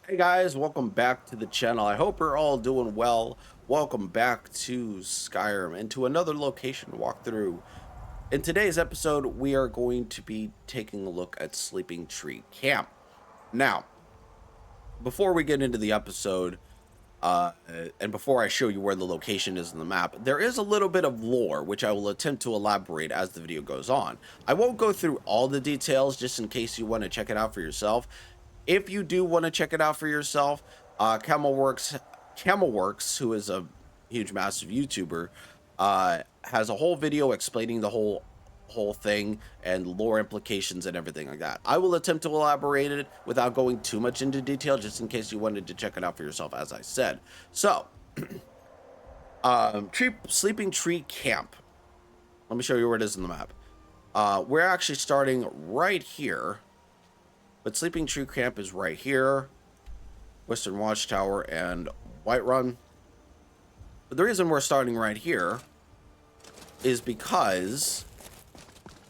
Hey guys, welcome back to the channel. I hope you're all doing well. Welcome back to Skyrim and to another location walkthrough. In today's episode, we are going to be taking a look at Sleeping Tree Camp. Now, before we get into the episode, uh, and before I show you where the location is in the map, there is a little bit of lore which I will attempt to elaborate as the video goes on. I won't go through all the details just in case you want to check it out for yourself. If you do want to check it out for yourself, Camelworks, who is a huge, massive YouTuber, has a whole video explaining the whole thing and lore implications and everything like that. I will attempt to elaborate it without going too much into detail, just in case you wanted to check it out for yourself, as I said. So, Sleeping Tree Camp. Let me show you where it is in the map. We're actually starting right here. But Sleeping Tree Camp is right here, Western Watchtower and Whiterun. But the reason we're starting right here is because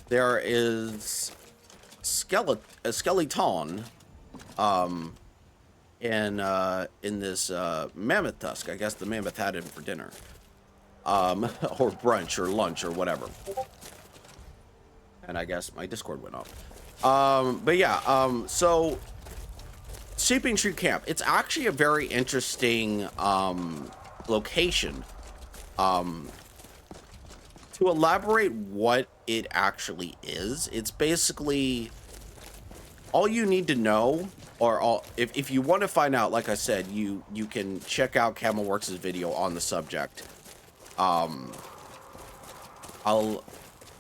there is a skeleton in this mammoth tusk. I guess the mammoth had it for dinner, or brunch or lunch or whatever. And I guess my Discord went off. But yeah, so Sleeping Tree Camp, it's actually a very interesting location. To elaborate what it actually is, it's basically all you need to know, or if you want to find out, like I said, you can check out Camelworks' video on the subject.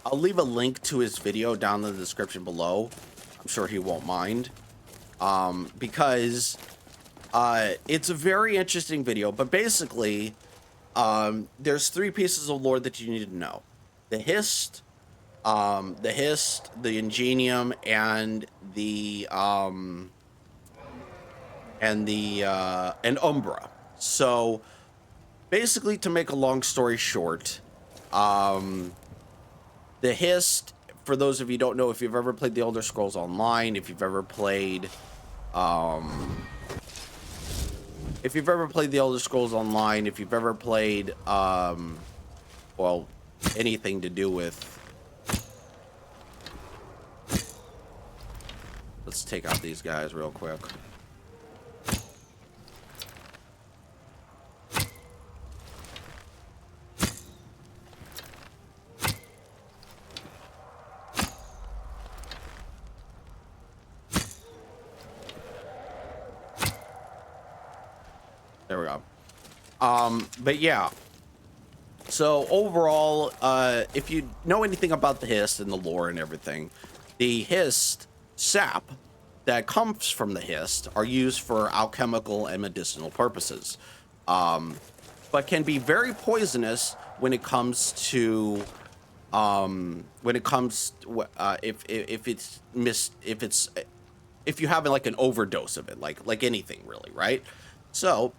I'll leave a link to his video down in the description below. I'm sure he won't mind. Because it's a very interesting video. But basically, there's three pieces of lore that you need to know. The Hist, the Ingenium, and Umbra. So basically, to make a long story short, the Hist, for those of you who don't know, if you've ever played the Elder Scrolls Online, if you've ever played the Elder Scrolls Online, if you've ever played, well, anything to do with, let's take out these guys real quick. There we go. But yeah. So overall, if you know anything about the Hist and the lore and everything, the Hist sap that comes from the Hist are used for alchemical and medicinal purposes, but can be very poisonous when it comes to if you have like an overdose of it, like anything really, right? So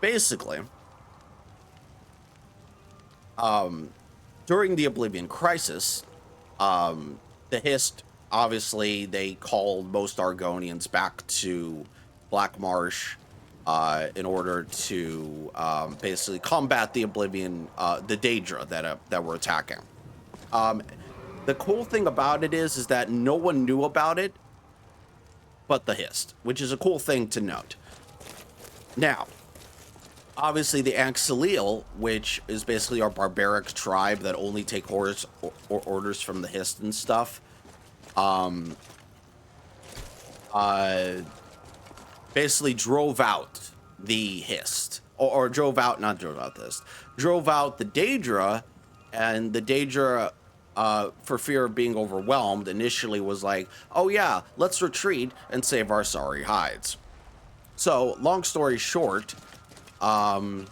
basically, during the Oblivion Crisis, the Hist, obviously, they called most Argonians back to Black Marsh in order to basically combat the Oblivion, the Daedra that were attacking. The cool thing about it is that no one knew about it but the Hist, which is a cool thing to note. Now, obviously, the Anxalil, which is basically our barbaric tribe that only take orders from the Hist and stuff, basically drove out the Hist, or drove out the Daedra, and the Daedra, for fear of being overwhelmed, initially was like, oh yeah, let's retreat and save our sorry hides. So, long story short, and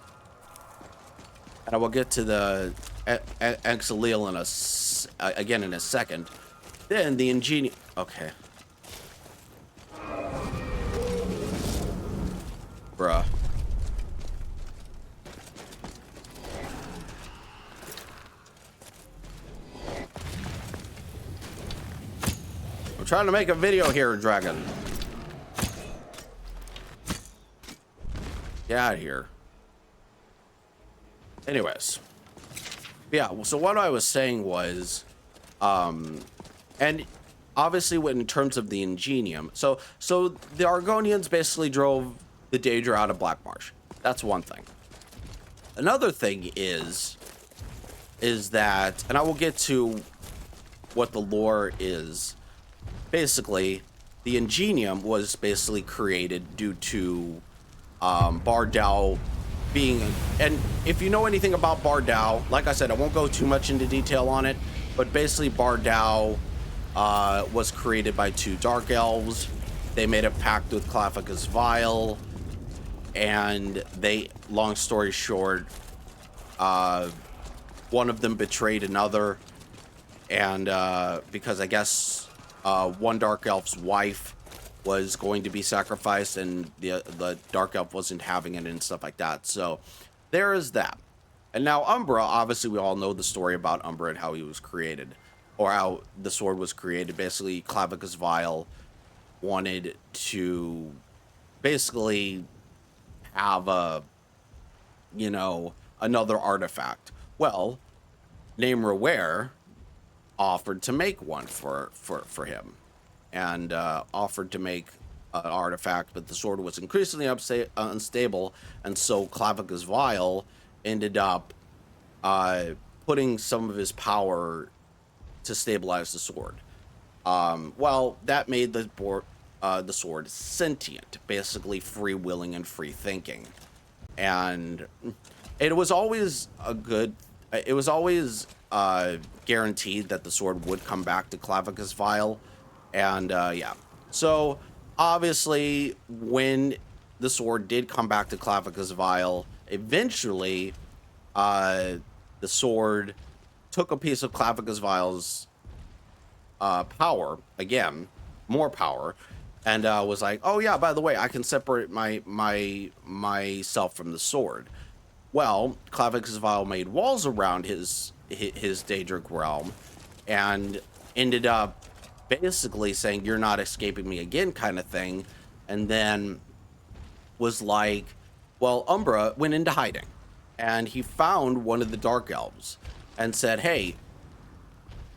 I will get to the Anxalil again in a second. Then the Ingenium. Okay. Bruh. I'm trying to make a video here, Dragon. Get out of here. Anyways. Yeah, so what I was saying was, and obviously in terms of the Ingenium, so the Argonians basically drove the Daedra out of Black Marsh. That's one thing. Another thing is that, and I will get to what the lore is. Basically, the Ingenium was basically created due to Bardal being, and if you know anything about Bardal, like I said, I won't go too much into detail on it, but basically Bardal was created by two dark elves. They made a pact with Clavicus Vile, and they, long story short, one of them betrayed another, and because I guess one dark elf's wife was going to be sacrificed, and the dark elf wasn't having it and stuff like that. So there is that. And now Umbra, obviously we all know the story about Umbra and how he was created, or how the sword was created. Basically, Clavicus Vile wanted to basically have a, you know, another artifact. Well, Namor Ware offered to make one for him, and offered to make an artifact, but the sword was increasingly unstable, and so Clavicus Vile ended up putting some of his power to stabilize the sword. Well, that made the sword sentient, basically free-willing and free-thinking, and it was always guaranteed that the sword would come back to Clavicus Vile. And yeah, so obviously when the sword did come back to Clavicus Vile, eventually the sword took a piece of Clavicus Vile's power, again, more power, and was like, oh yeah, by the way, I can separate myself from the sword. Well, Clavicus Vile made walls around his Daedric realm, and ended up basically saying, you're not escaping me again, kind of thing. And then was like, well, Umbra went into hiding, and he found one of the dark elves and said, hey,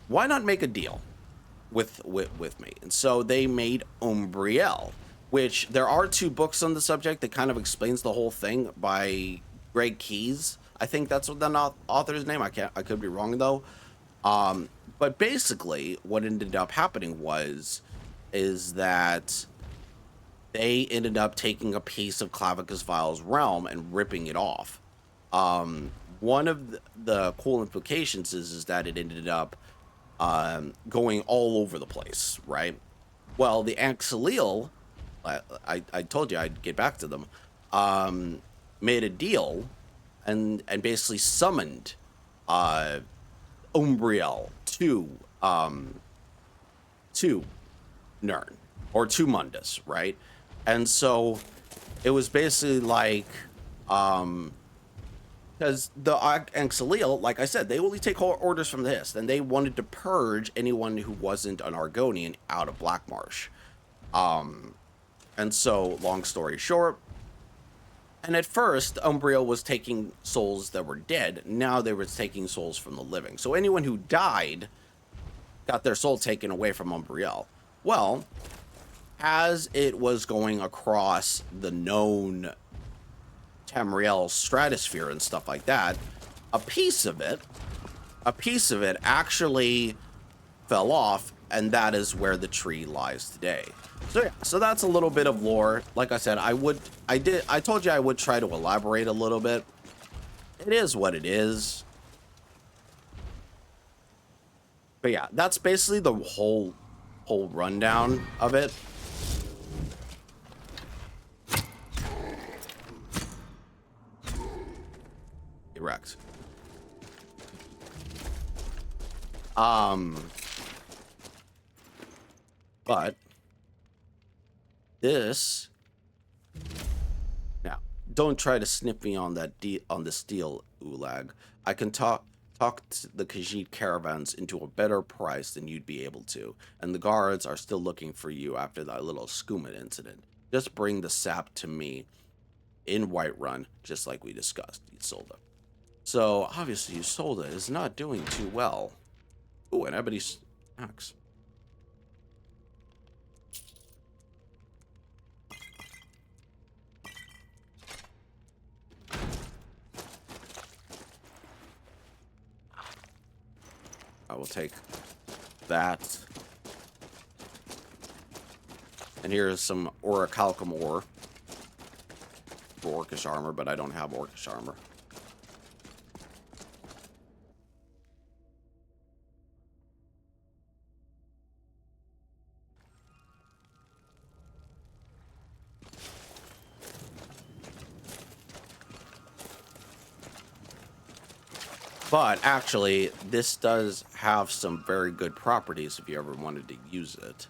why not make a deal with me? And so they made Umbriel, which there are 2 books on the subject that kind of explains the whole thing, by Greg Keyes. I think that's what the author's name. I could be wrong though. But basically what ended up happening is that they ended up taking a piece of Clavicus Vile's realm and ripping it off. One of the cool implications is that it ended up going all over the place, right? Well, the Anxalil, I told you I'd get back to them, made a deal and basically summoned Umbriel to Nirn, or to Mundus, right? And so it was basically like, because the Anxalil, like I said, they only take orders from the Hist, and they wanted to purge anyone who wasn't an Argonian out of Black Marsh. And so, long story short, and at first, Umbriel was taking souls that were dead. Now they were taking souls from the living. So anyone who died got their soul taken away from Umbriel. Well, as it was going across the known Tamriel stratosphere and stuff like that, a piece of it actually fell off, and that is where the tree lies today. So yeah, so that's a little bit of lore. Like I said, I told you I would try to elaborate a little bit. It is what it is. But yeah, that's basically the whole rundown of it. Erect. But this, now, don't try to snip me on that on the steel, Ulag. I can talk the Khajiit caravans into a better price than you'd be able to, and the guards are still looking for you after that little Skooma incident. Just bring the sap to me, in Whiterun, just like we discussed, Isolde. So obviously Isolde is not doing too well. Ooh, an ebony axe. I will take that. And here's some orichalcum ore for orcish armor, but I don't have orcish armor. But actually, this does have some very good properties if you ever wanted to use it.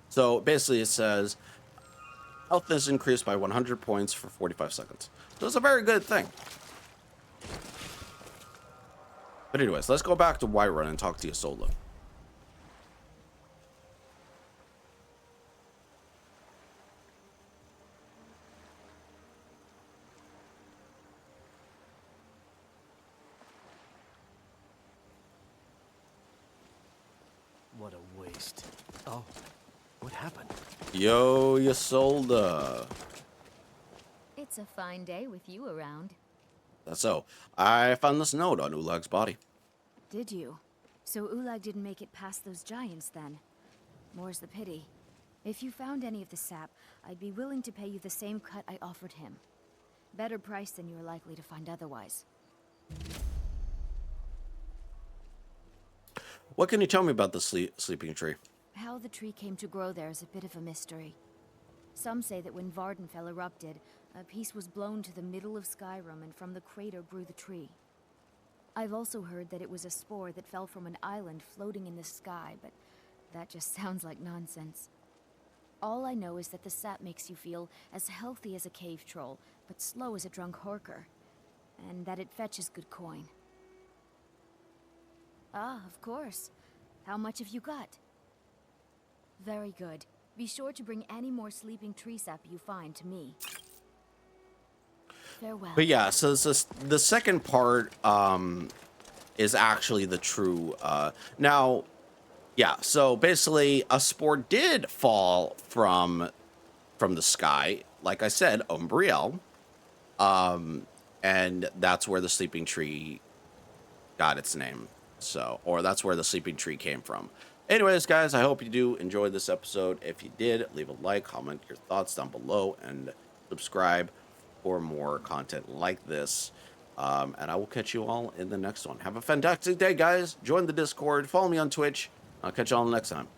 So basically it says health is increased by 100 points for 45 seconds. So it's a very good thing. But anyways, let's go back to Whiterun and talk to Isolde. What a waste. Oh, what happened? Yo, Isolde. It's a fine day with you around. That's so. I found this note on Ulag's body. Did you? So Ulag didn't make it past those giants then? More's the pity. If you found any of the sap, I'd be willing to pay you the same cut I offered him. Better price than you're likely to find otherwise. What can you tell me about the sleeping tree? How the tree came to grow there is a bit of a mystery. Some say that when Vardenfell erupted, a piece was blown to the middle of Skyrim and from the crater grew the tree. I've also heard that it was a spore that fell from an island floating in the sky, but that just sounds like nonsense. All I know is that the sap makes you feel as healthy as a cave troll, but slow as a drunk horker, and that it fetches good coin. Ah, of course. How much have you got? Very good. Be sure to bring any more sleeping tree sap you find to me. Farewell. But yeah, so the second part is actually the true now yeah, so basically a spore did fall from the sky, like I said, Umbriel. And that's where the sleeping tree got its name. So, or that's where the sleeping tree came from. Anyways, guys, I hope you do enjoy this episode. If you did, leave a like, comment your thoughts down below, and subscribe for more content like this. And I will catch you all in the next one. Have a fantastic day, guys. Join the Discord. Follow me on Twitch. I'll catch you all next time.